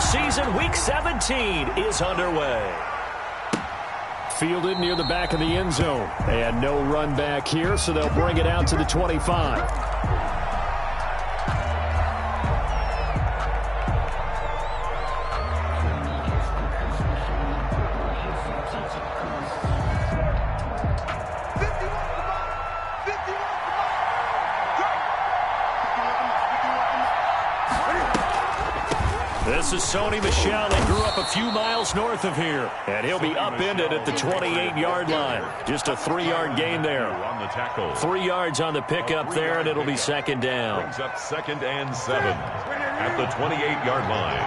NFL season Week 17 is underway. Fielded near the back of the end zone. And no run back here, so they'll bring it out to the 25. This is Sony Michel. He grew up a few miles north of here. And he'll be upended at the 28-yard line. Just a 3-yard gain there. 3 yards on the pickup there, and it'll be second down. Brings up 2nd and 7 at the 28-yard line.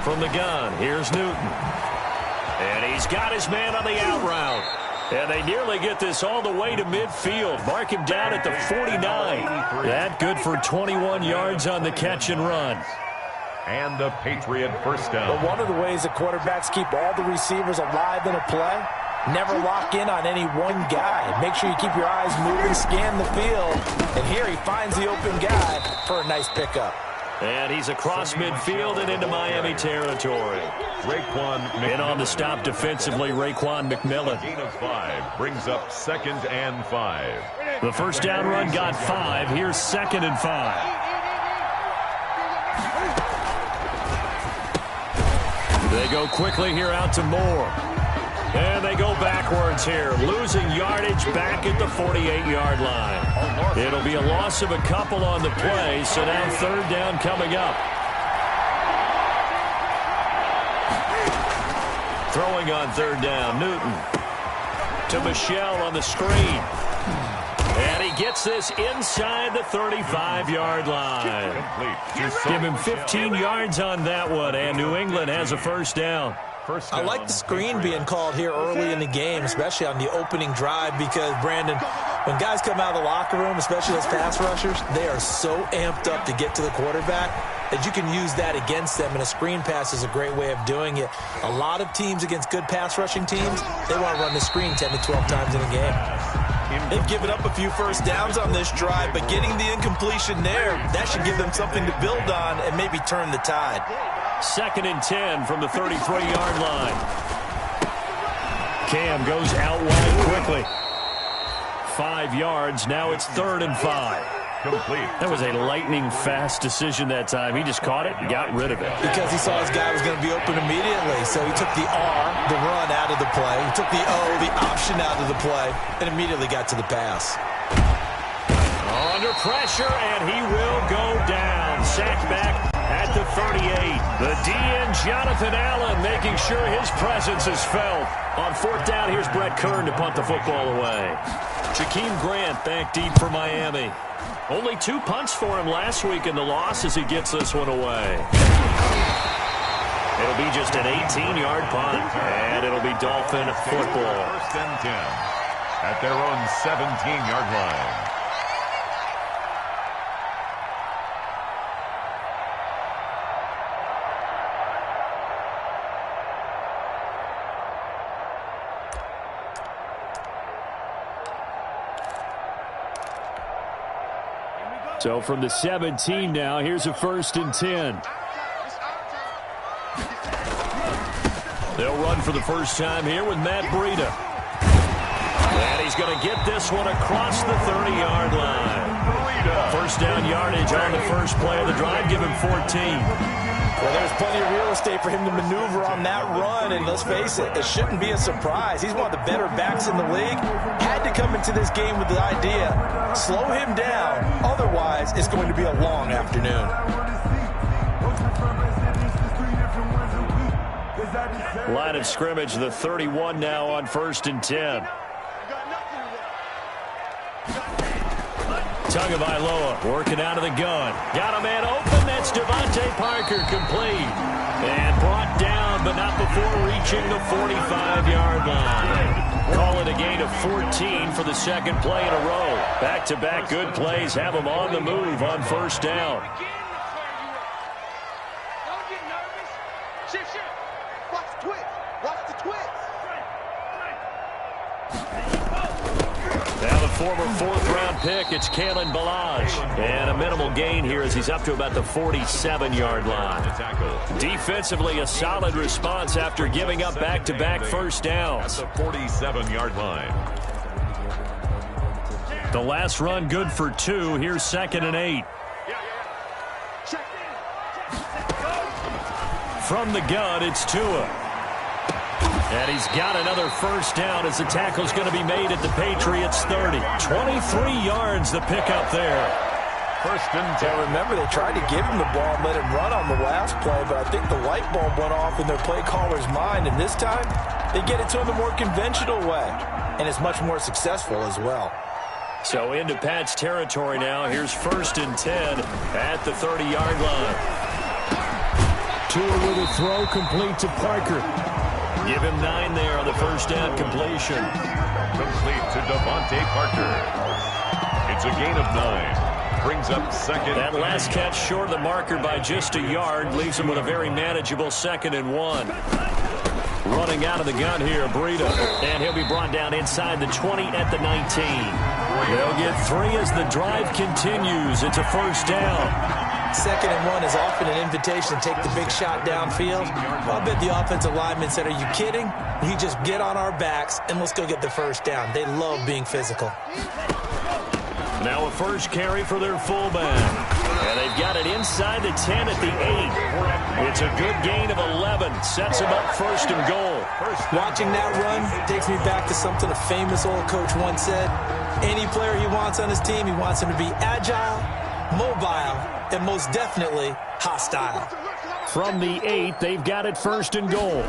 From the gun, here's Newton. And he's got his man on the out route. And they nearly get this all the way to midfield. Mark him down at the 49. That good for 21 yards on the catch and run. And a Patriot first down. But one of the ways that quarterbacks keep all the receivers alive in a play, never lock in on any one guy. Make sure you keep your eyes moving, scan the field. And here he finds the open guy for a nice pickup. And he's across midfield and into Miami territory. And on the stop defensively, Raekwon McMillan. Gain of 5 brings up 2nd and 5. The first down run got 5. Here's 2nd and 5. They go quickly here out to Moore. And they go backwards here, losing yardage back at the 48-yard line. It'll be a loss of a couple on the play, so now 3rd down coming up. Throwing on 3rd down, Newton to Michel on the screen. And he gets this inside the 35-yard line. Give him 15 yards on that one, and New England has a first down. I like the screen being called here early in the game, especially on the opening drive, because, Brandon, when guys come out of the locker room, especially those pass rushers, they are so amped up to get to the quarterback that you can use that against them, and a screen pass is a great way of doing it. A lot of teams against good pass rushing teams, they want to run the screen 10 to 12 times in a game. They've given up a few first downs on this drive, but getting the incompletion there, that should give them something to build on and maybe turn the tide. 2nd and 10 from the 33-yard line. Cam goes out wide quickly. 5 yards. Now it's 3rd and 5. Complete. That was a lightning-fast decision that time. He just caught it and got rid of it. Because he saw his guy was going to be open immediately. So he took the R, the run, out of the play. He took the O, the option, out of the play, and immediately got to the pass. Under pressure, and he will go down. Sacked back at the 38. The DN, Jonathan Allen, making sure his presence is felt. On 4th down, here's Brett Kern to punt the football away. Jakeem Grant back deep for Miami. Only 2 punts for him last week in the loss as he gets this one away. It'll be just an 18-yard punt, and it'll be Dolphin football. 1st and 10 at their own 17-yard line. So from the 17 now, here's a 1st and 10. They'll run for the first time here with Matt Breida. And he's going to get this one across the 30-yard line. First down yardage on the first play of the drive. Give him 14. Well, there's plenty of real estate for him to maneuver on that run, and let's face it, it shouldn't be a surprise. He's one of the better backs in the league. Had to come into this game with the idea, slow him down, otherwise it's going to be a long afternoon. Line of scrimmage, the 31 now on 1st and 10. Tagovailoa working out of the gun. Got a man open. That's Devontae Parker, complete. And brought down, but not before reaching the 45-yard line. Call it a gain of 14 for the 2nd play in a row. Back-to-back good plays have them on the move on 1st down. Don't get nervous. Shift. Watch the twist. Watch the twist. Now the former fourth-round pick. It's KILLA's. And a minimal gain here as he's up to about the 47-yard line. Defensively, a solid response after giving up back-to-back first downs. At the 47-yard line. The last run good for 2. Here's 2nd and 8. From the gun, it's Tua. And he's got another first down as the tackle's going to be made at the Patriots' 30. 23 yards the pickup there. First and 10. Yeah, remember, they tried to give him the ball and let him run on the last play, but I think the light bulb went off in their play caller's mind, and this time they get it to him the more conventional way, and it's much more successful as well. So into Pat's territory now. Here's 1st and 10 at the 30-yard line. Tua with a throw complete to Parker. Give him 9 there on the first down completion. Complete to Devontae Parker. It's a gain of 9. Brings up 2nd. That last catch short of the marker by just a yard leaves him with a very manageable 2nd and 1. Running out of the gun here, Breida. And he'll be brought down inside the 20 at the 19. They'll get 3 as the drive continues. It's a first down. 2nd and 1 is often an invitation to take the big shot downfield. I bet the offensive lineman said, "Are you kidding? We just get on our backs and let's go get the first down." They love being physical. Now a first carry for their fullback. And they've got it inside the 10 at the 8. It's a good gain of 11. Sets him up 1st and goal. Watching that run takes me back to something a famous old coach once said. Any player he wants on his team, he wants him to be agile, mobile, and most definitely hostile. From the 8, they've got it 1st and goal.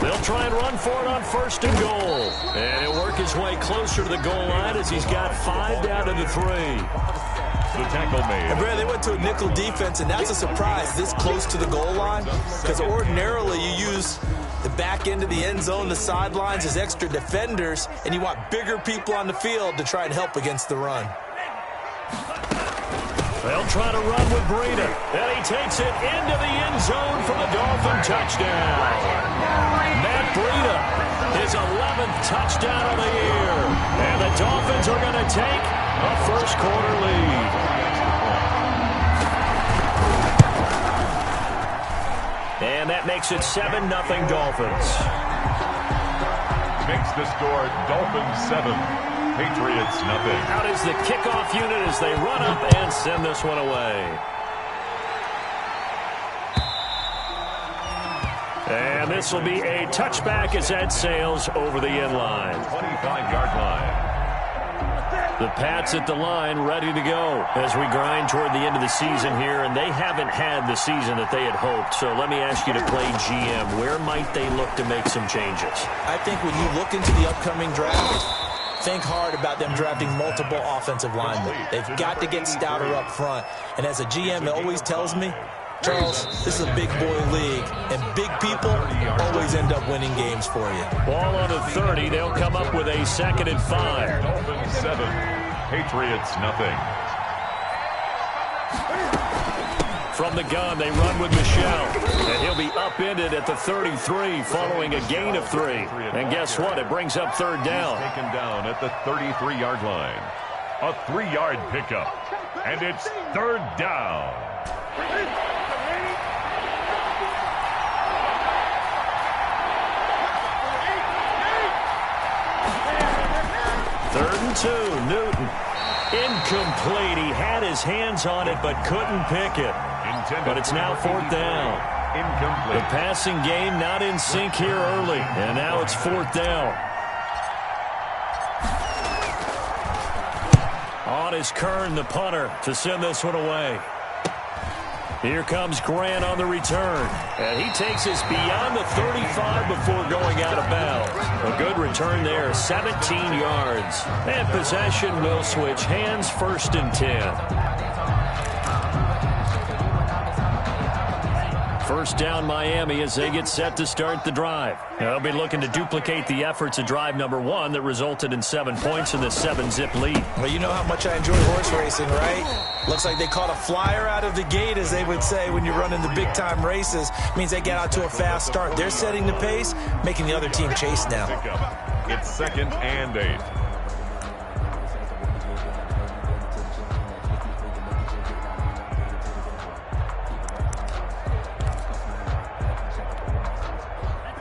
They'll try and run for it on 1st and goal. And he'll work his way closer to the goal line as he's got 5 down to the 3. The tackle made. And Brad, they went to a nickel defense, and that's a surprise this close to the goal line, because ordinarily you use the back end of the end zone, the sidelines as extra defenders, and you want bigger people on the field to try and help against the run. They'll try to run with Breida, and he takes it into the end zone for the Dolphin touchdown. Matt Breida, his 11th touchdown of the year. And the Dolphins are going to take a first-quarter lead. And that makes it 7-0 Dolphins. Makes the score Dolphins 7. Patriots nothing. Out is the kickoff unit as they run up and send this one away. And this will be a touchback as that sails over the end line. 25-yard line. The Pats at the line ready to go as we grind toward the end of the season here, and they haven't had the season that they had hoped. So let me ask you to play GM. Where might they look to make some changes? I think when you look into the upcoming draft, think hard about them drafting multiple offensive linemen. They've got to get stouter up front. And as a GM, it always tells me, Charles, this is a big boy league, and big people always end up winning games for you. Ball on the 30. They'll come up with a 2nd and 5. Dolphins 7. Patriots nothing. From the gun, they run with Michel. And he'll be upended at the 33 following a gain of 3. And guess what? It brings up 3rd down. He's taken down at the 33-yard line. A 3-yard pickup. And it's 3rd down. 3rd and 2, Newton. Incomplete. He had his hands on it but couldn't pick it. But it's now 4th down. Incomplete. The passing game not in sync here early. And now it's 4th down. On is Kern, the punter, to send this one away. Here comes Grant on the return. And he takes us beyond the 35 before going out of bounds. A good return there, 17 yards. And possession will switch hands, 1st and 10. First down Miami as they get set to start the drive. They'll be looking to duplicate the efforts of drive number 1 that resulted in 7 points in the 7-zip lead. Well, you know how much I enjoy horse racing, right? Looks like they caught a flyer out of the gate, as they would say when you're running the big-time races. Means they get out to a fast start. They're setting the pace, making the other team chase now. It's 2nd and 8.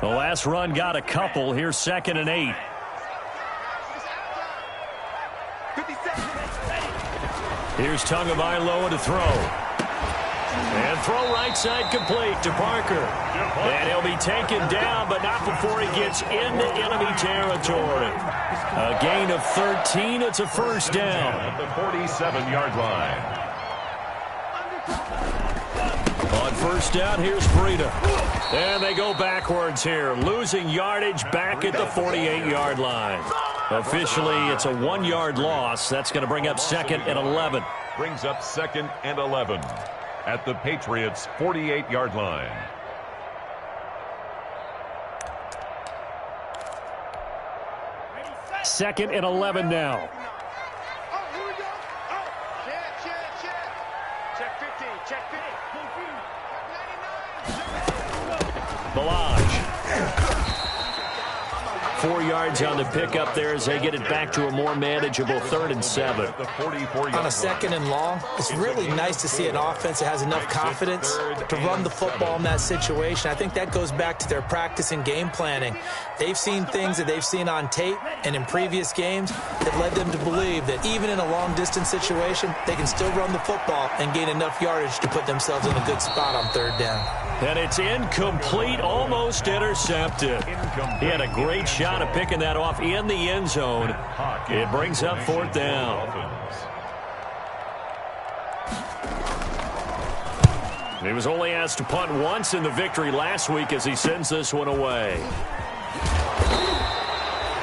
The last run got a couple. Here's 2nd and 8. Here's Tagovailoa to throw. And throw right side complete to Parker. And he'll be taken down, but not before he gets into enemy territory. A gain of 13. It's a first down. At the 47-yard line. On first down, here's Breida. And they go backwards here, losing yardage back at the 48-yard line. Officially, it's a 1-yard loss. That's going to bring up 2nd and 11. Brings up 2nd and 11 at the Patriots' 48-yard line. Second and 11 now. Oh, here we go. Oh, check. Check 50. Check 50. 99. Balaj. 4 yards on the pickup there as they get it back to a more manageable 3rd and 7. At the 44-yard On a 2nd and long, it's really nice to see an offense that has enough confidence to run the football in that situation. I think that goes back to their practice and game planning. They've seen things that they've seen on tape and in previous games that led them to believe that even in a long-distance situation, they can still run the football and gain enough yardage to put themselves in a good spot on 3rd down. And it's incomplete, almost intercepted. He had a great shot of picking that off in the end zone. It brings up 4th down. He was only asked to punt once in the victory last week as he sends this one away.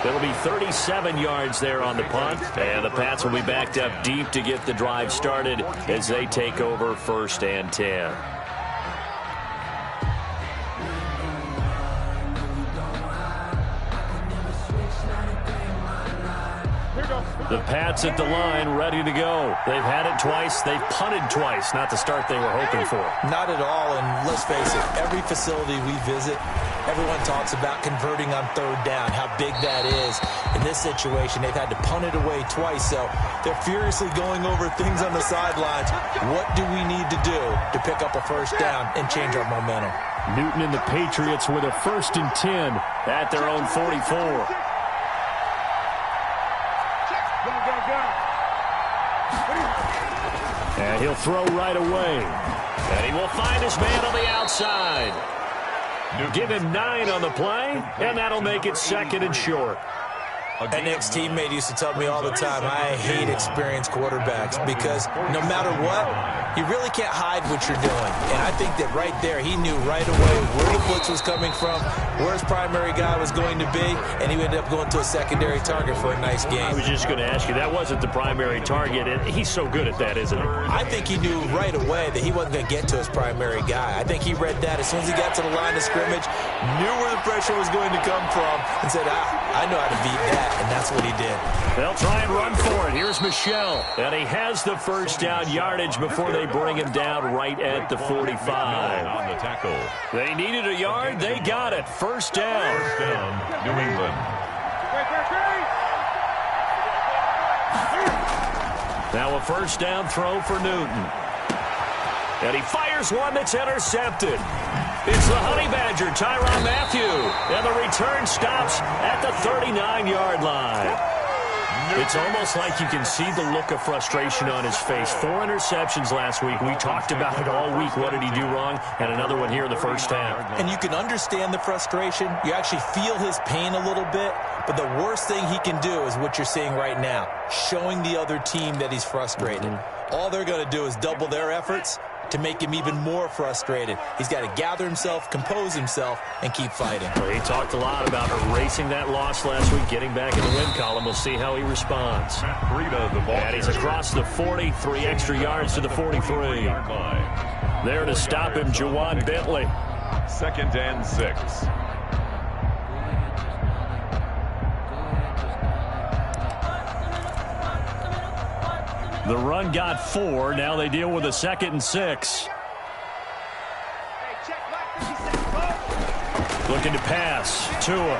It'll be 37 yards there on the punt, and the Pats will be backed up deep to get the drive started as they take over 1st and 10. The Pats at the line, ready to go. They've had it twice. They've punted twice. Not the start they were hoping for. Not at all, and let's face it, every facility we visit, everyone talks about converting on 3rd down, how big that is. In this situation, they've had to punt it away twice, so they're furiously going over things on the sidelines. What do we need to do to pick up a 1st down and change our momentum? Newton and the Patriots with a 1st and 10 at their own 44. And he'll throw right away. And he will find his man on the outside. Give him 9 on the play, and that'll make it 2nd and short. An ex-teammate used to tell me all the time, I hate experienced quarterbacks because no matter what, you really can't hide what you're doing. And I think that right there, he knew right away where the blitz was coming from, where his primary guy was going to be, and he ended up going to a secondary target for a nice game. I was just going to ask you, that wasn't the primary target, and he's so good at that, isn't he? I think he knew right away that he wasn't going to get to his primary guy. I think he read that as soon as he got to the line of scrimmage, knew where the pressure was going to come from, and said, I know how to beat that. And that's what he did. They'll try and run for it. Here's Michel. And he has the 1st down yardage before they bring him down right at the 45. On the tackle. They needed a yard. They got it. 1st down. 1st down, New England. Now a 1st down throw for Newton. And he fires one that's intercepted. It's the Honey Badger, Tyrann Mathieu. And the return stops at the 39-yard line. It's almost like you can see the look of frustration on his face. 4 interceptions last week. We talked about it all week. What did he do wrong? And another one here in the 1st half. And you can understand the frustration. You actually feel his pain a little bit. But the worst thing he can do is what you're seeing right now, showing the other team that he's frustrated. All they're going to do is double their efforts to make him even more frustrated. He's got to gather himself, compose himself, and keep fighting. Well, he talked a lot about erasing that loss last week, getting back in the win column. We'll see how he responds. Breida, the ball. And he's across the 40, 3 extra yards to the 43. There to stop him, Juwan Bentley. 2nd and 6. The run got 4. Now they deal with a 2nd and 6. Looking to pass. Tua.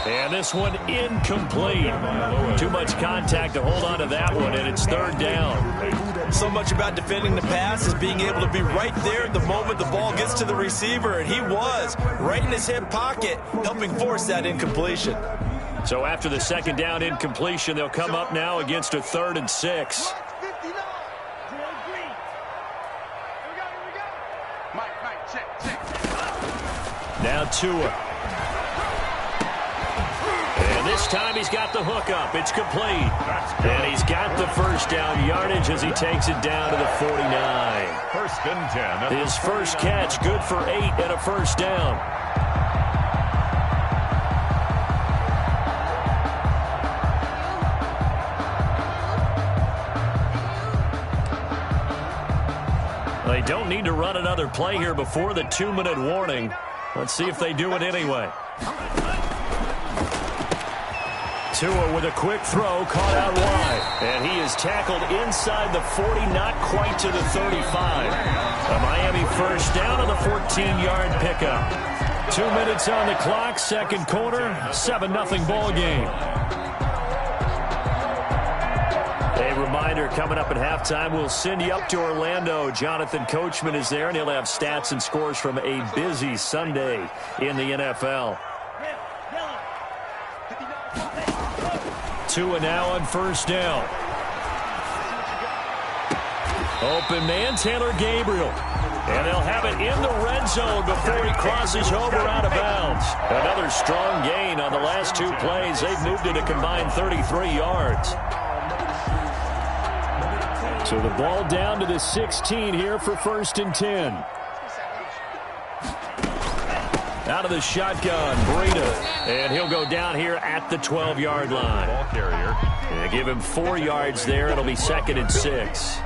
And this one incomplete. Too much contact to hold on to that one, and it's third down. So much about defending the pass is being able to be right there at the moment the ball gets to the receiver, and he was right in his hip pocket, helping force that incompletion. So after the second down incompletion, they'll come up now against a 3rd and 6. Now Tua. And this time he's got the hook up. It's complete. And he's got the first down yardage as he takes it down to the 49. 1st and 10. His first catch, good for 8 and a first down. They don't need to run another play here before the 2-minute warning. Let's see if they do it anyway. Tua with a quick throw, caught out wide. And he is tackled inside the 40, not quite to the 35. A Miami first down on the 14-yard pickup. 2 minutes on the clock, second quarter, 7-0 ball game. A reminder, coming up at halftime, we'll send you up to Orlando. Jonathan Coachman is there, and he'll have stats and scores from a busy Sunday in the NFL. Tua now on first down. Open man, Taylor Gabriel. And they'll have it in the red zone before he crosses over out of bounds. Another strong gain on the last 2 plays. They've moved it a combined 33 yards. So the ball down to the 16 here for 1st and 10. Out of the shotgun, Breida. And he'll go down here at the 12-yard line. Ball carrier. They give him 4 yards there. It'll be 2nd and 6.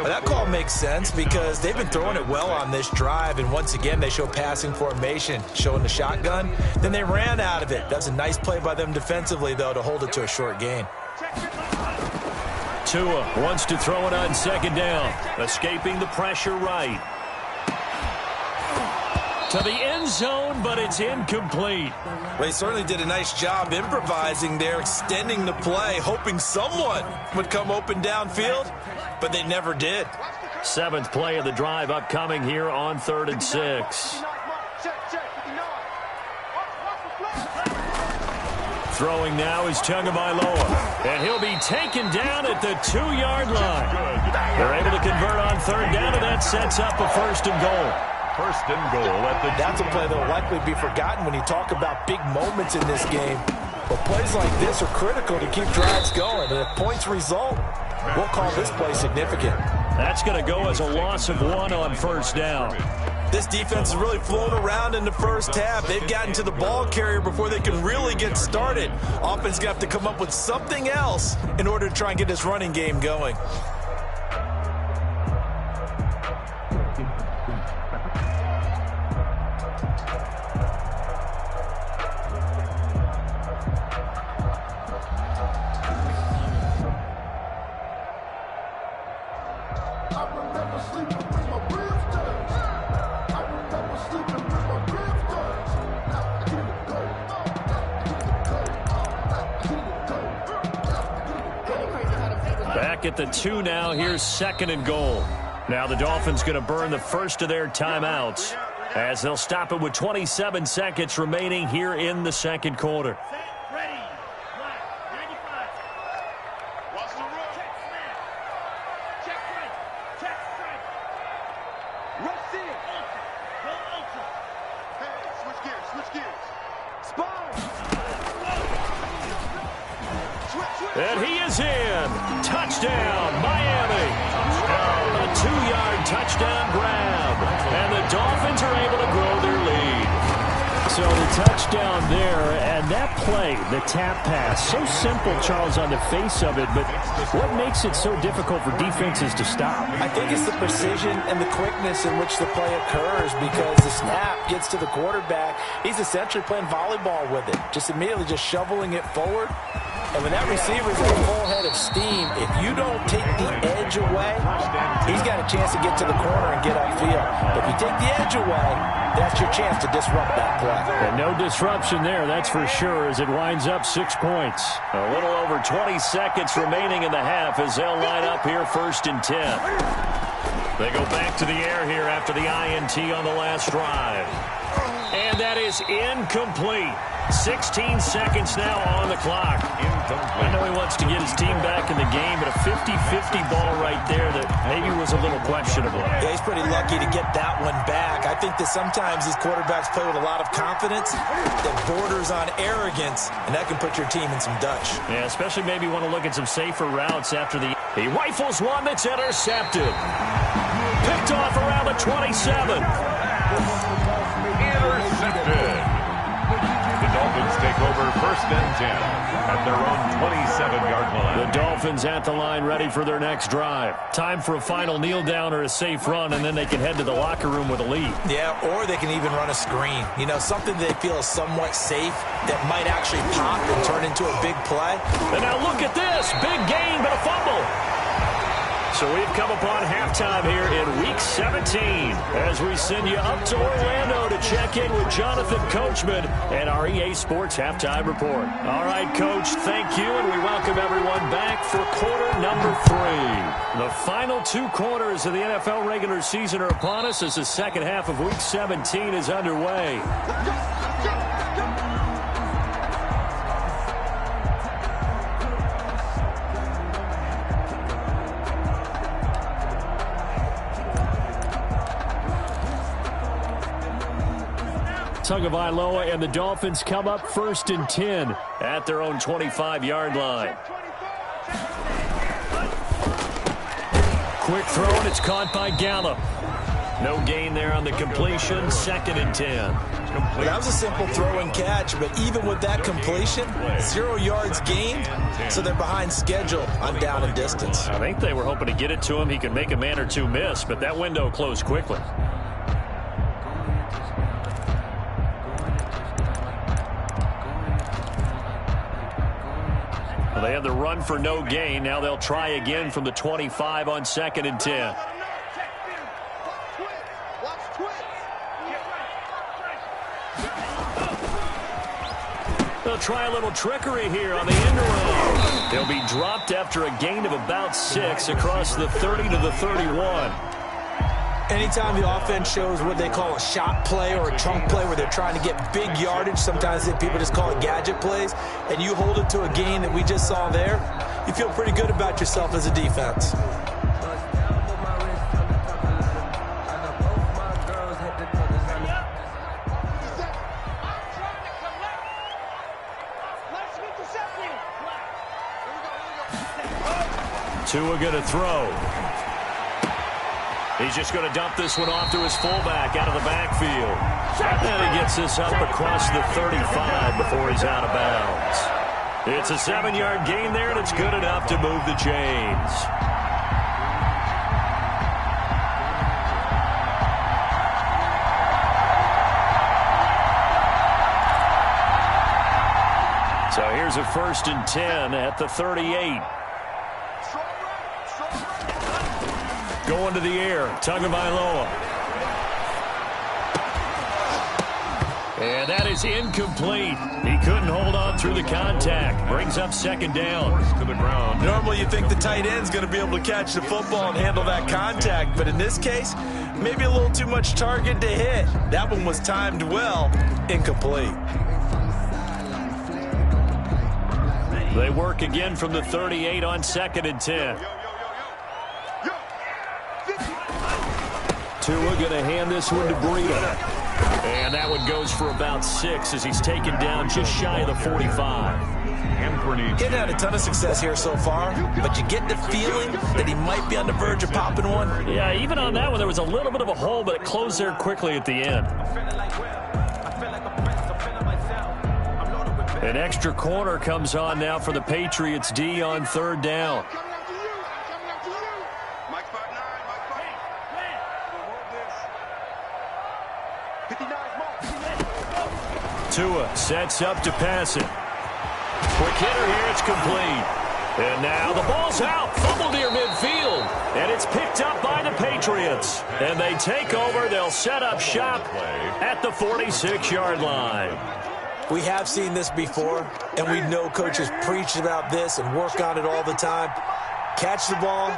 That call makes sense because they've been throwing it well on this drive, and once again they show passing formation, showing the shotgun. Then they ran out of it. That's a nice play by them defensively, though, to hold it to a short gain. Tua wants to throw it on 2nd down. Escaping the pressure right. To the end zone, but it's incomplete. Well, he certainly did a nice job improvising there, extending the play, hoping someone would come open downfield, but they never did. 7th play of the drive upcoming here on 3rd and 6. Throwing now is Tagovailoa, and he'll be taken down at the 2-yard line. They're able to convert on 3rd down, and that sets up a 1st and goal. 1st and goal at the... That's a play that will likely be forgotten when you talk about big moments in this game. But plays like this are critical to keep drives going, and if points result, we'll call this play significant. That's going to go as a loss of 1 on 1st down. This defense is really flown around in the first half. They've gotten to the ball carrier before they can really get started. Offense going to have to come up with something else in order to try and get this running game going. Back at the 2 now. Here's 2nd and goal. Now the Dolphins going to burn the first of their timeouts as they'll stop it with 27 seconds remaining here in the 2nd quarter. And he is in. Touchdown, Miami. A 2-yard touchdown grab. And the Dolphins are able to grow their lead. So the touchdown there, and that play, the tap pass, so simple, Charles, on the face of it, but what makes it so difficult for defenses to stop? I think it's the precision and the quickness in which the play occurs because the snap gets to the quarterback. He's essentially playing volleyball with it, just immediately just shoveling it forward. And when that receiver's at a full head of steam, if you don't take the edge away, he's got a chance to get to the corner and get upfield. If you take the edge away, that's your chance to disrupt that play. And no disruption there, that's for sure, as it winds up 6 points. A little over 20 seconds remaining in the half as they'll line up here 1st and 10. They go back to the air here after the INT on the last drive. And that is incomplete. 16 seconds now on the clock. I know he wants to get his team back in the game, but a 50-50 ball right there that maybe was a little questionable. Yeah, he's pretty lucky to get that one back. I think that sometimes these quarterbacks play with a lot of confidence that borders on arrogance, and that can put your team in some Dutch. Yeah, especially maybe want to look at some safer routes after the... He rifles one that's intercepted. Picked off around the 27. Intercepted. The Dolphins take over 1st and 10 at their own 27-yard line. The Dolphins at the line ready for their next drive. Time for a final kneel down or a safe run, and then they can head to the locker room with a lead. Yeah, or they can even run a screen. You know, something they feel is somewhat safe that might actually pop and turn into a big play. And now look at this. Big gain, but a fumble. So we've come upon halftime here in Week 17 as we send you up to Orlando to check in with Jonathan Coachman and our EA Sports Halftime Report. All right, Coach, thank you, and we welcome everyone back for quarter number 3. The final 2 quarters of the NFL regular season are upon us as the second half of Week 17 is underway. Tagovailoa and the Dolphins come up 1st and 10 at their own 25-yard line. Quick throw, and it's caught by Gallup. No gain there on the completion, 2nd and 10. Well, that was a simple throw and catch, but even with that completion, 0 yards gained, so they're behind schedule on down and distance. I think they were hoping to get it to him. He could make a man or two miss, but that window closed quickly. Well, they had the run for no gain. Now they'll try again from the 25 on 2nd and 10. They'll try a little trickery here on the end around. They'll be dropped after a gain of about 6 across the 30 to the 31. Anytime the offense shows what they call a shot play or a chunk play where they're trying to get big yardage, sometimes people just call it gadget plays, and you hold it to a gain that we just saw there, you feel pretty good about yourself as a defense. Tua going to throw. He's just going to dump this one off to his fullback out of the backfield. And he gets this up across the 35 before he's out of bounds. It's a 7-yard gain there, and it's good enough to move the chains. So here's a 1st and 10 at the 38. Going to the air, Tagovailoa. And that is incomplete. He couldn't hold on through the contact. Brings up 2nd down. To the ground. Normally you think the tight end's going to be able to catch the football and handle that contact, but in this case, maybe a little too much target to hit. That one was timed well, incomplete. They work again from the 38 on 2nd and 10. Tua going to hand this one to Breida. And that one goes for about 6 as he's taken down just shy of the 45. He hasn't had a ton of success here so far, but you get the feeling that he might be on the verge of popping one. Yeah, even on that one, there was a little bit of a hole, but it closed there quickly at the end. An extra corner comes on now for the Patriots D on 3rd down. Tua sets up to pass it. Quick hitter here, it's complete. And now the ball's out. Fumble near midfield. And it's picked up by the Patriots. And they take over. They'll set up shop at the 46-yard line. We have seen this before, and we know coaches preach about this and work on it all the time. Catch the ball.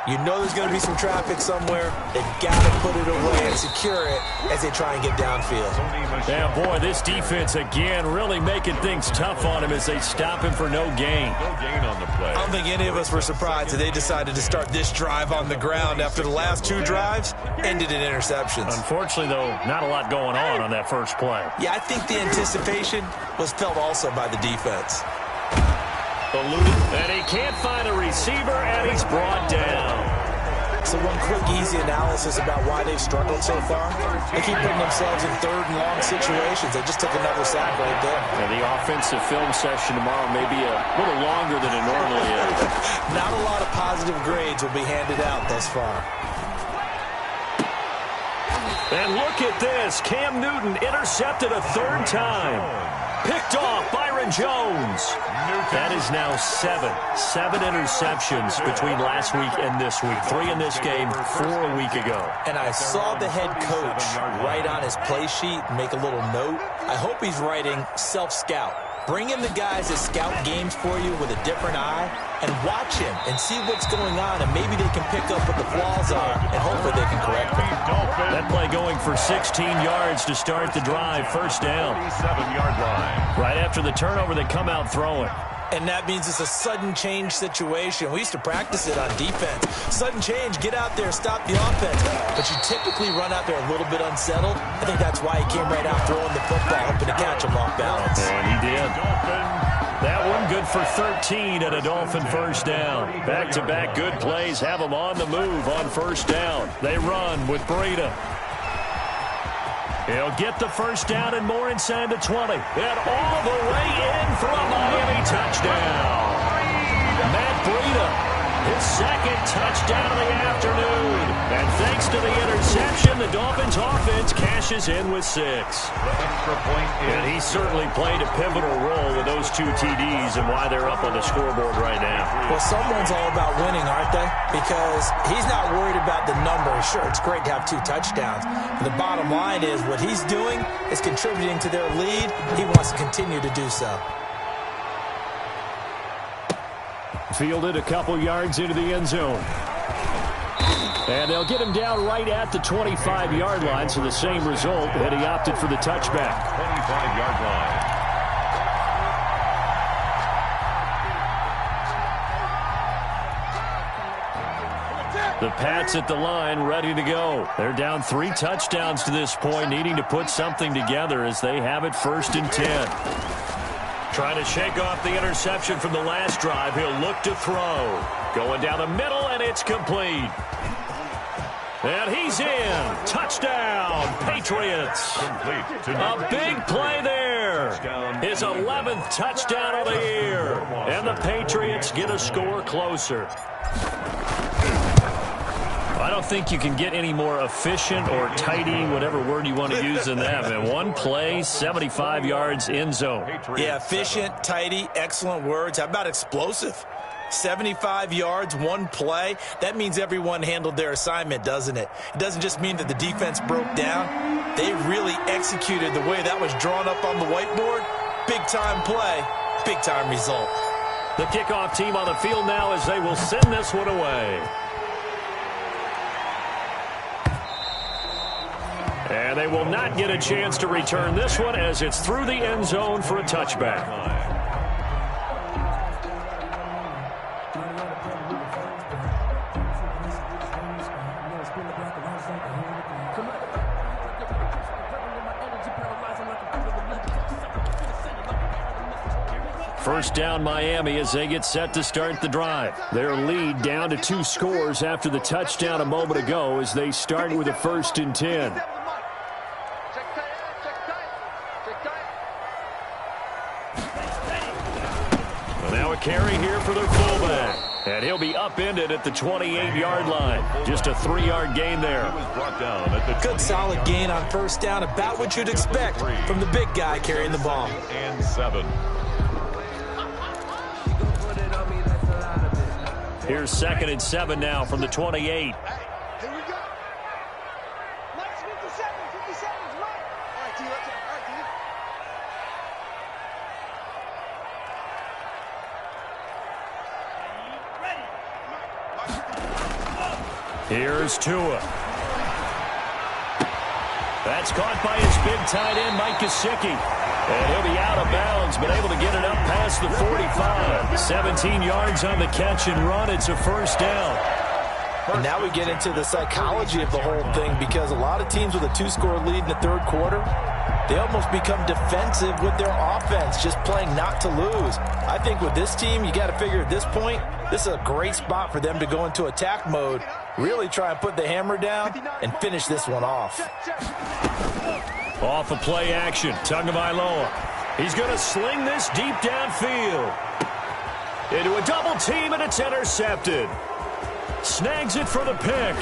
You know there's going to be some traffic somewhere. They've got to put it away and secure it as they try and get downfield. Yeah, boy, this defense, again, really making things tough on him as they stop him for no gain. No gain on the play. I don't think any of us were surprised that they decided to start this drive on the ground after the last two drives ended in interceptions. Unfortunately, though, not a lot going on that first play. Yeah, I think the anticipation was felt also by the defense. And he can't find a receiver, and he's brought down. So one quick, easy analysis about why they've struggled so far. They keep putting themselves in third and long situations. They just took another sack right there. And the offensive film session tomorrow may be a little longer than it normally is. Not a lot of positive grades will be handed out thus far. And look at this. Cam Newton intercepted a third time. Picked off Byron Jones. That is now seven interceptions between last week and this week. 3 in this game, 4 a week ago. And I saw the head coach write on his play sheet, make a little note. I hope he's writing self-scout. Bring in the guys that scout games for you with a different eye and watch him and see what's going on, and maybe they can pick up what the flaws are, and hopefully they can correct them. That play going for 16 yards to start the drive. First down. 47-yard line. Right after the turnover, they come out throwing. And that means it's a sudden change situation. We used to practice it on defense. Sudden change, get out there, stop the offense. But you typically run out there a little bit unsettled. I think that's why he came right out throwing the football, hoping to catch him off balance. And he did. That one good for 13 and a Dolphin first down. Back-to-back good plays have them on the move on first down. They run with Breida. He'll get the first down and more inside the 20. And all the way in for a Miami touchdown. Matt Breida, his second touchdown of the afternoon. And thanks to the interception, the Dolphins offense cashes in with 6. The extra point is. And he certainly played a pivotal role with those 2 TDs and why they're up on the scoreboard right now. Well, someone's all about winning, aren't they? Because he's not worried about the numbers. Sure, it's great to have 2 touchdowns. But the bottom line is what he's doing is contributing to their lead. He wants to continue to do so. Fielded a couple yards into the end zone. And they'll get him down right at the 25-yard line, so the same result, and he opted for the touchback. 25-yard line. The Pats at the line, ready to go. They're down 3 touchdowns to this point, needing to put something together as they have it 1st and 10. Trying to shake off the interception from the last drive. He'll look to throw. Going down the middle, and it's complete. And he's in. Touchdown, Patriots. A big play there. His 11th touchdown of the year. And the Patriots get a score closer. I don't think you can get any more efficient or tidy, whatever word you want to use than that. And one play, 75 yards, end zone. Yeah, efficient, tidy, excellent words. How about explosive? 75 yards, one play. That means everyone handled their assignment, doesn't it? It doesn't just mean that the defense broke down. They really executed the way that was drawn up on the whiteboard. Big-time play, big-time result. The kickoff team on the field now as they will send this one away. And they will not get a chance to return this one as it's through the end zone for a touchback. First down Miami as they get set to start the drive. Their lead down to 2 scores after the touchdown a moment ago as they start with a 1st and 10. Now a carry here for their fullback. And he'll be upended at the 28-yard line. Just a 3-yard gain there. Good solid gain on first down. About what you'd expect from the big guy carrying the ball. And 7. Here's 2nd and 7 now from the 28. Hey, here we go. Mike's 57, 57's Mike. All right, D, let's go. All right, D. Here's Tua. That's caught by his big tight end, Mike Gesicki. And he'll be out of bounds, but able to get it up past the 45. 17 yards on the catch and run. It's a first down. And now we get into the psychology of the whole thing, because a lot of teams with a 2-score lead in the third quarter, they almost become defensive with their offense, just playing not to lose. I think with this team, you got to figure at this point, this is a great spot for them to go into attack mode, really try and put the hammer down and finish this one off. Off of play action, Tagovailoa. He's going to sling this deep downfield. Into a double team, and it's intercepted. Snags it for the pick.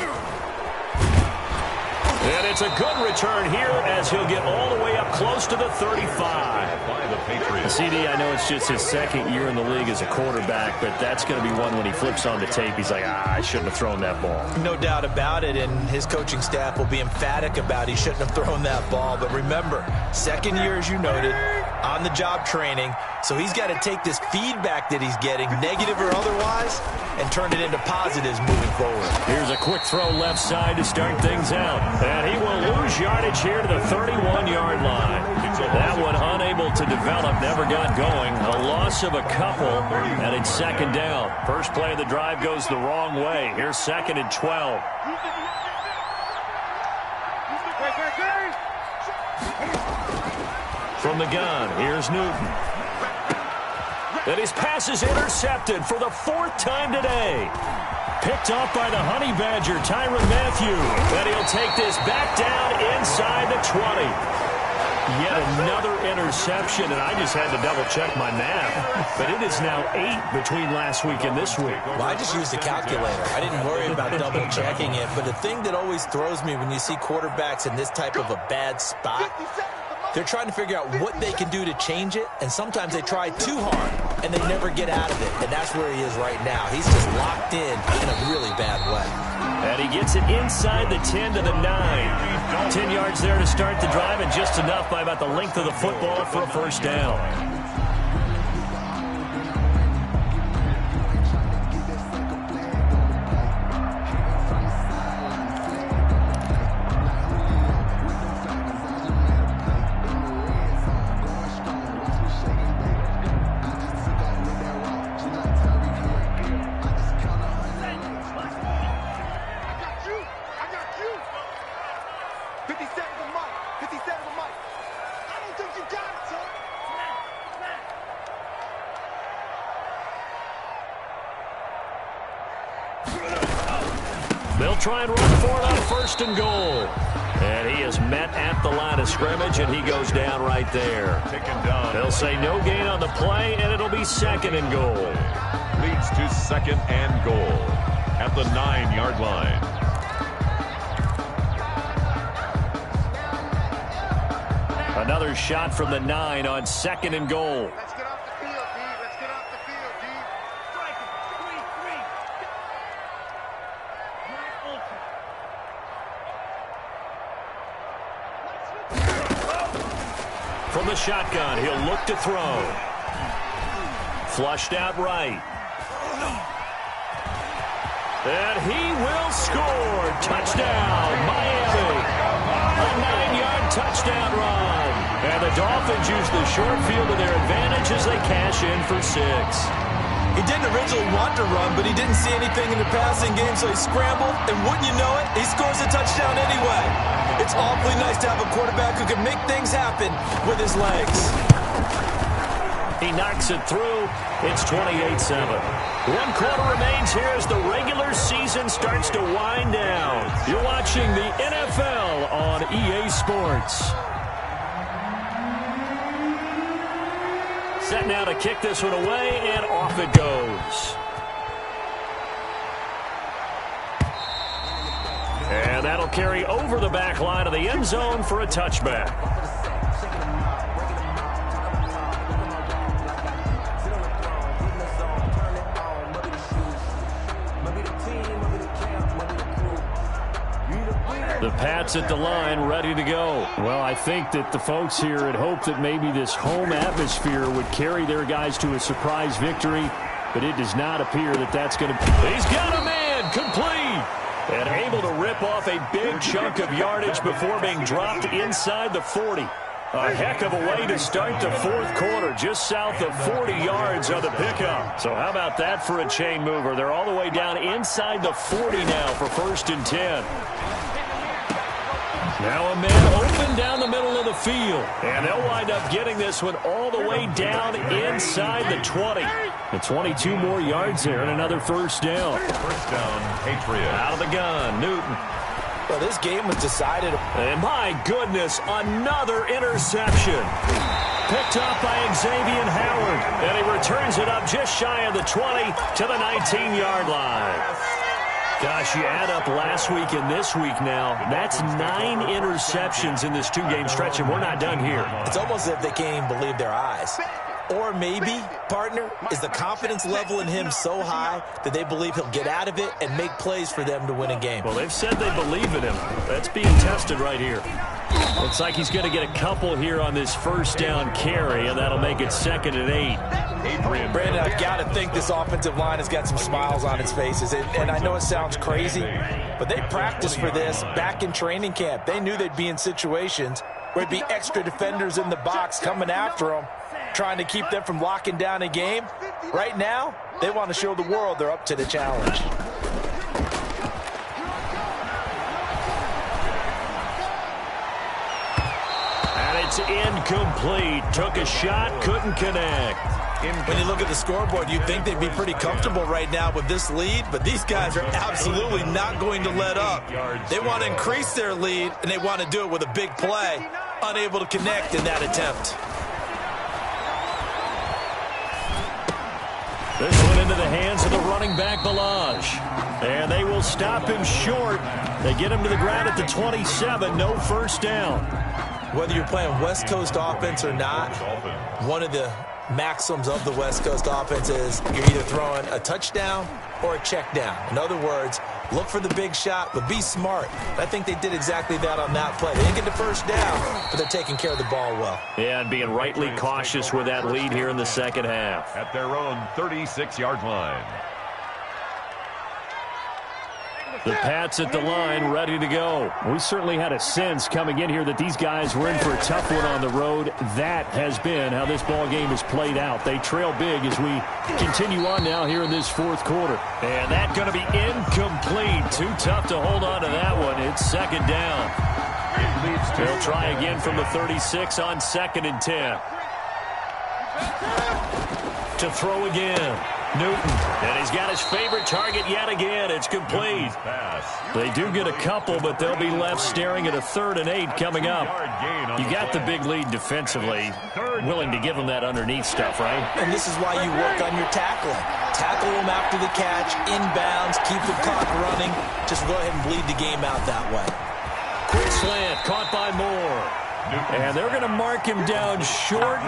And it's a good return here as he'll get all the way up close to the 35. By the Patriots. CD, I know it's just his second year in the league as a quarterback, but that's going to be one when he flips on the tape. He's like, I shouldn't have thrown that ball. No doubt about it, and his coaching staff will be emphatic about he shouldn't have thrown that ball. But remember, second year, as you noted, on-the-job training, so he's got to take this feedback that he's getting, negative or otherwise, and turn it into positives moving forward. Here's a quick throw left side to start things out. And he will lose yardage here to the 31-yard line. That one unable to develop, never got going. A loss of a couple, and it's 2nd down. First play of the drive goes the wrong way. Here's 2nd and 12. From the gun, here's Newton. And his pass is intercepted for the 4th time today. Picked off by the Honey Badger, Tyrann Mathieu. And he'll take this back down inside the 20. Yet another interception, and I just had to double-check my math. But it is now 8 between last week and this week. Well, I just used a calculator. I didn't worry about double-checking it. But the thing that always throws me when you see quarterbacks in this type of a bad spot, they're trying to figure out what they can do to change it, and sometimes they try too hard, and they never get out of it, and that's where he is right now. He's just locked in a really bad way. And he gets it inside the 10 to the 9. 10 yards there to start the drive, and just enough by about the length of the football for a first down. They'll try and run for it on 1st and goal. And he is met at the line of scrimmage, and he goes down right there. They'll say no gain on the play, and it'll be 2nd and goal. Leads to 2nd and goal at the 9-yard line. Another shot from the 9 on 2nd and goal. Let's get off the field, D. Let's get off the field, D. From the shotgun, he'll look to throw. Flushed out right. And he will score. Touchdown, Miami. A 9-yard touchdown run. And the Dolphins use the short field to their advantage as they cash in for 6. He didn't originally want to run, but he didn't see anything in the passing game, so he scrambled, and wouldn't you know it, he scores a touchdown anyway. It's awfully nice to have a quarterback who can make things happen with his legs. He knocks it through. It's 28-7. 1 quarter remains here as the regular season starts to wind down. You're watching the NFL on EA Sports. Set now to kick this one away, and off it goes. And that'll carry over the back line of the end zone for a touchback. The Pats at the line, ready to go. Well, I think that the folks here had hoped that maybe this home atmosphere would carry their guys to a surprise victory, but it does not appear that that's going to be. He's got a man, complete, and able to rip off a big chunk of yardage before being dropped inside the 40. A heck of a way to start the fourth quarter, just south of 40 yards on the pickup. So how about that for a chain mover? They're all the way down inside the 40 now for 1st and 10. Now a man open down the middle of the field. And they'll wind up getting this one all the way down inside the 20. The 22 more yards there and another first down. First down, Patriots. Out of the gun, Newton. Well, this game was decided. And my goodness, another interception. Picked up by Xavier Howard. And he returns it up just shy of the 20 to the 19-yard line. Gosh, you add up last week and this week now, that's 9 interceptions in this two-game stretch, and we're not done here. It's almost as if they can't even believe their eyes. Or maybe, partner, is the confidence level in him so high that they believe he'll get out of it and make plays for them to win a game. Well, they've said they believe in him. That's being tested right here. Looks like he's going to get a couple here on this first down carry, and that'll make it 2nd and 8. Brandon, I've got to think this offensive line has got some smiles on its faces. And I know it sounds crazy, but they practiced for this back in training camp. They knew they'd be in situations where there'd be extra defenders in the box coming after them, trying to keep them from locking down a game. Right now, they want to show the world they're up to the challenge. And it's incomplete. Took a shot, couldn't connect. When you look at the scoreboard, you'd think they'd be pretty comfortable right now with this lead, but these guys are absolutely not going to let up. They want to increase their lead, and they want to do it with a big play. Unable to connect in that attempt. This one into the hands of the running back, Balaj. And they will stop him short. They get him to the ground at the 27. No first down. Whether you're playing West Coast offense or not, one of the maxims of the West Coast offense is you're either throwing a touchdown or a check down. In other words, look for the big shot, but be smart. I think they did exactly that on that play. They didn't get the first down, but they're taking care of the ball well. Yeah, and being rightly cautious with that lead here in the second half. At their own 36-yard line. The Pats at the line, ready to go. We certainly had a sense coming in here that these guys were in for a tough one on the road. That has been how this ball game has played out. They trail big as we continue on now here in this fourth quarter. And that's going to be incomplete. Too tough to hold on to that one. It's 2nd down. They'll try again from the 36 on 2nd and 10. To throw again. Newton, and he's got his favorite target yet again. It's complete. They do get a couple, but they'll be left staring at a 3rd and 8 coming up. You got the big lead defensively. Willing to give them that underneath stuff, right? And this is why you work on your tackling. Tackle them after the catch, inbounds, keep the clock running. Just go ahead and bleed the game out that way. Quick slant, caught by Moore. And they're going to mark him down short,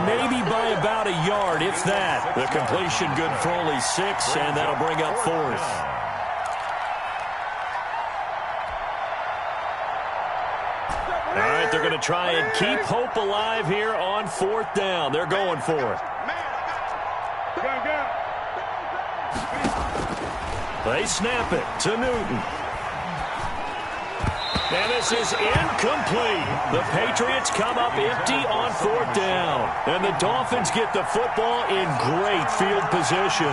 maybe by about a yard, if that. The completion good for only 6, and that'll bring up 4th. All right, they're going to try and keep hope alive here on 4th down. They're going for it. They snap it to Newton. And this is incomplete. The Patriots come up empty on 4th down. And the Dolphins get the football in great field position.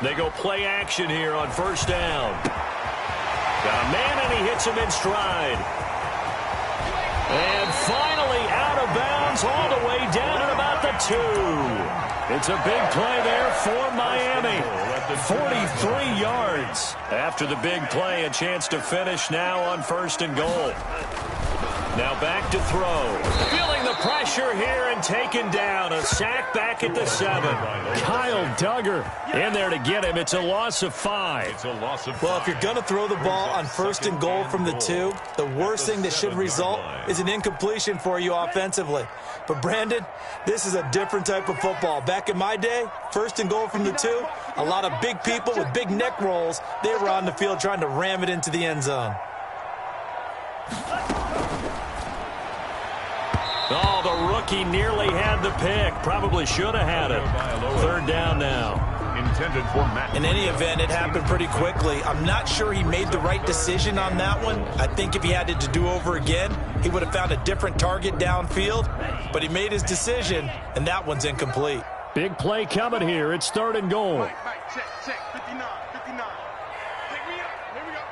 They go play action here on 1st down. Got a man, and he hits him in stride. And finally out of bounds all the way down at about the 2. It's a big play there for Miami. 43 yards. After the big play, a chance to finish now on 1st and goal. Now back to throw. Feeling the pressure here and taken down. A sack back at the 7. Kyle Duggar in there to get him. It's a loss of 5. Well, if you're going to throw the ball on 1st and goal from the 2, the worst thing that should result is an incompletion for you offensively. But, Brandon, this is a different type of football. Back in my day, 1st and goal from the 2, a lot of big people with big neck rolls, they were on the field trying to ram it into the end zone. Oh, the rookie nearly had the pick. Probably should have had it. 3rd down now. Intended for Matt. In any event, it happened pretty quickly. I'm not sure he made the right decision on that one. I think if he had it to do over again, he would have found a different target downfield. But he made his decision, and that one's incomplete. Big play coming here. It's 3rd and goal. Mike, check, 59, 59. Pick me up. Here we go.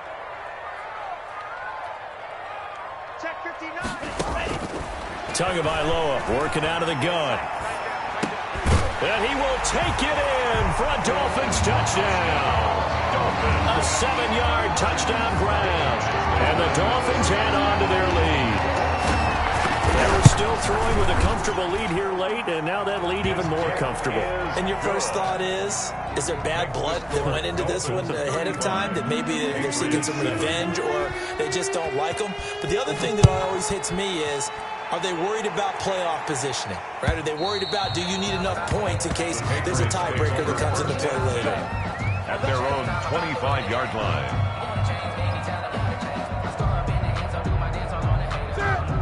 Check 59. Tagovailoa working out of the gun. And he will take it in for a Dolphins touchdown. A 7-yard touchdown grab. And the Dolphins add on to their lead. They were still throwing with a comfortable lead here late, and now that lead even more comfortable. And your first thought is there bad blood that went into this one ahead of time, that maybe they're seeking some revenge or they just don't like them? But the other thing that always hits me is, are they worried about playoff positioning? Right? Are they worried about, do you need enough points in case there's a tiebreaker that comes into play later? At their own 25-yard line.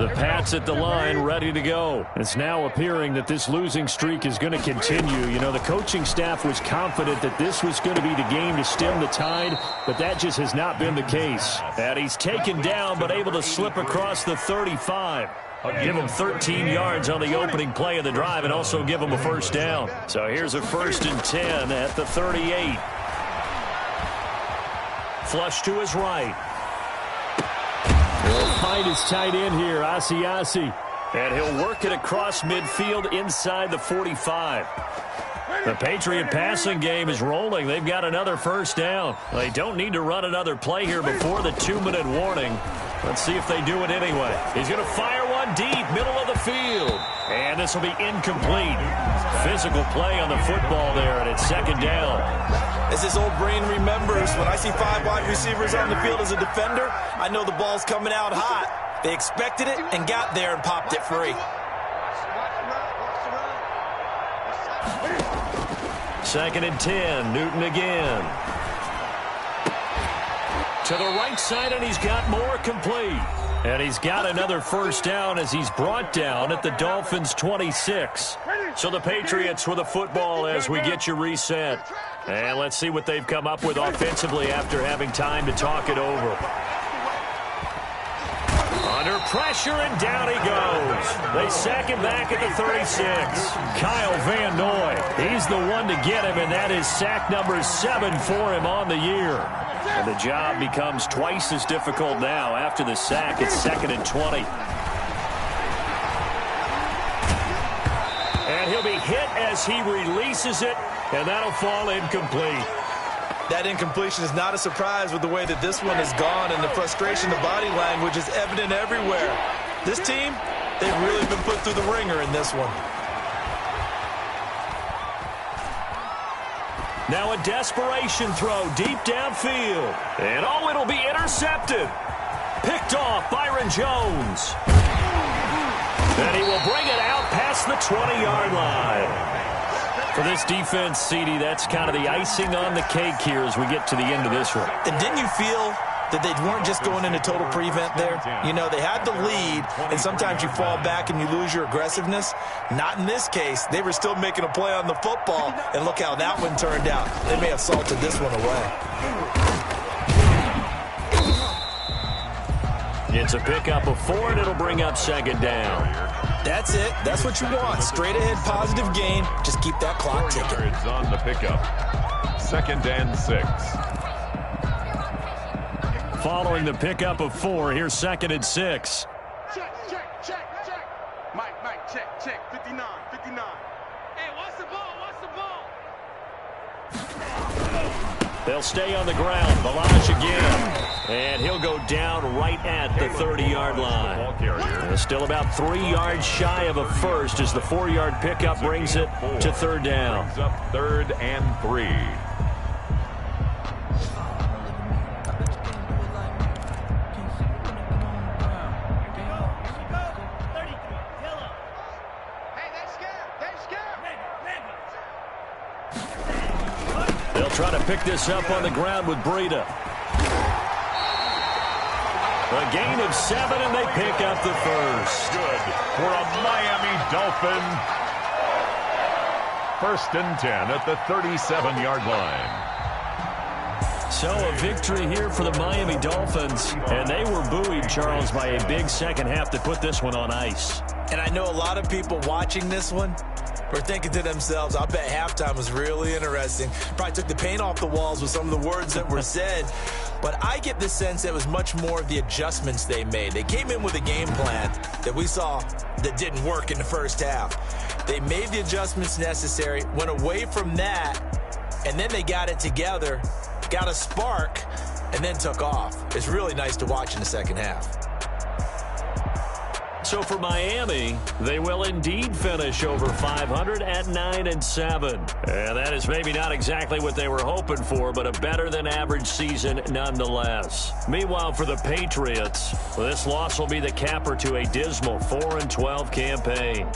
The Pats at the line, ready to go. It's now appearing that this losing streak is going to continue. You know, the coaching staff was confident that this was going to be the game to stem the tide, but that just has not been the case. And he's taken down, but able to slip across the 35. Give him 13 yards on the opening play of the drive and also give him a 1st down. So here's a 1st and 10 at the 38. Flush to his right. He'll find his tight end here, Asiasi. And he'll work it across midfield inside the 45. The Patriot passing game is rolling. They've got another 1st down. They don't need to run another play here before the 2-minute warning. Let's see if they do it anyway. He's going to fire one deep, middle of the field. And this will be incomplete. Physical play on the football there, and it's 2nd down. As this old brain remembers, when I see 5 wide receivers on the field as a defender, I know the ball's coming out hot. They expected it and got there and popped it free. 2nd and 10, Newton again. To the right side, and he's got more complete. And he's got another 1st down as he's brought down at the Dolphins' 26. So the Patriots with a football as we get you reset. And let's see what they've come up with offensively after having time to talk it over. Under pressure, and down he goes. They sack him back at the 36. Kyle Van Noy, he's the one to get him, and that is sack number 7 for him on the year. And the job becomes twice as difficult now. After the sack, it's 2nd and 20. And he'll be hit as he releases it, and that'll fall incomplete. That incompletion is not a surprise with the way that this one has gone, and the frustration, the body language is evident everywhere. This team, they've really been put through the ringer in this one. Now a desperation throw deep downfield. And oh, it'll be intercepted. Picked off Byron Jones. And he will bring it out past the 20-yard line. For this defense, CD, that's kind of the icing on the cake here as we get to the end of this one. And didn't you feel that they weren't just going into total prevent there? You know, they had the lead, and sometimes you fall back and you lose your aggressiveness. Not in this case. They were still making a play on the football, and look how that one turned out. They may have salted this one away. It's a pickup of 4, and it'll bring up 2nd down. That's it. That's what you want. Straight ahead, positive gain. Just keep that clock ticking. It's on the pickup. 2nd and 6. Following the pickup of 4, here's 2nd and 6. Check. Mike, check. 59. Hey, what's the ball? They'll stay on the ground. Balazs again. And he'll go down right at the 30-yard line. Still about 3 yards shy of a first as the 4-yard pickup brings it to third down. Brings up 3rd and 3. They'll try to pick this up on the ground with Breida. A gain of 7, and they pick up the first. Good for a Miami Dolphin. 1st and 10 at the 37-yard line. So a victory here for the Miami Dolphins, and they were buoyed, Charles, by a big second half to put this one on ice. And I know a lot of people watching this one were thinking to themselves, I bet halftime was really interesting. Probably took the paint off the walls with some of the words that were said. But I get the sense that it was much more of the adjustments they made. They came in with a game plan that we saw that didn't work in the first half. They made the adjustments necessary, went away from that, and then they got it together, got a spark, and then took off. It's really nice to watch in the second half. So for Miami, they will indeed finish over 500 at 9-7. And that is maybe not exactly what they were hoping for, but a better than average season nonetheless. Meanwhile, for the Patriots, this loss will be the capper to a dismal 4-12 campaign.